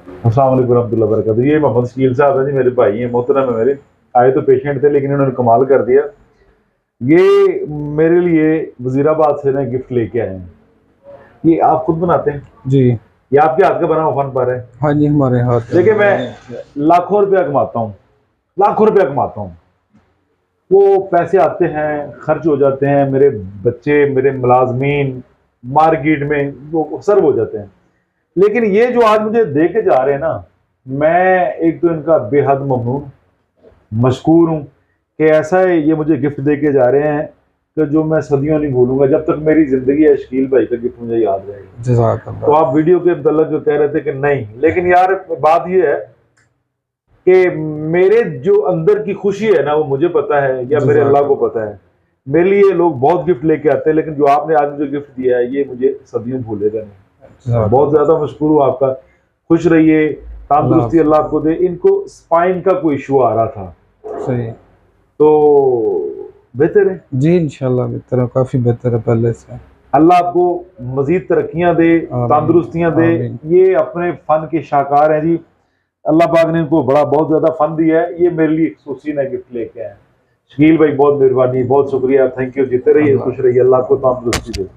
अस्सलाम वालेकुम रहमतुल्लाहि व बरकातहू। ये मोहम्मद शकील साहब हैं जी, मेरे भाई हैं, मोहतरम है मेरे। आए तो पेशेंट थे लेकिन इन्होंने कमाल कर दिया। ये मेरे लिए वजीराबाद से ना गिफ्ट लेके आए हैं। ये आप खुद बनाते हैं? जी। ये आपके हाथ का बना हुआ फन पर है? हाँ जी, हमारे हाथ। देखिए मैं लाखों रुपया कमाता हूँ, लाखों रुपया कमाता हूँ। वो पैसे आते हैं, खर्च हो जाते हैं, मेरे बच्चे, मेरे मुलाजमीन मार्केट में वो सर्व हो जाते हैं। लेकिन ये जो आज मुझे दे के जा रहे हैं ना, मैं एक तो इनका बेहद ममनून मशकूर हूँ कि ऐसा है ये मुझे गिफ्ट दे के जा रहे हैं कि जो मैं सदियों नहीं भूलूंगा। जब तक मेरी ज़िंदगी है शकील भाई का गिफ्ट मुझे याद रहेगा। जज़ाकल्लाह। तो आप वीडियो के मतलब जो कह रहे थे कि नहीं, लेकिन यार बात ये है कि मेरे जो अंदर की खुशी है ना वो मुझे पता है या मेरे अल्लाह को पता है। मेरे लिए लोग बहुत गिफ्ट लेके आते हैं, लेकिन जो आपने आज मुझे गिफ्ट दिया है ये मुझे सदियों भूलेगा नहीं। बहुत ज़्यादा मशकूर हूँ आपका। खुश रहिए, तंदुरुस्ती अल्लाह आपको दे। इनको स्पाइन का कोई इशू आ रहा था, सही। तो बेहतर है जी, इंशाल्लाह बेहतर है, काफ़ी बेहतर है पहले से। अल्लाह आपको मजीद तरक्कियां दे, तंदुरुस्तियां दे। ये अपने फन के शाहकार हैं जी। अल्लाह पाक ने इनको बड़ा बहुत ज़्यादा फन दिया है। ये मेरे लिए खसूसी ने गिफ्ट लेके आए हैं। शकील भाई बहुत मेहरबानी, बहुत शुक्रिया, थैंक यू। जीते रहिए, खुश रहिए, अल्लाह आपको तंदुरुस्ती दे।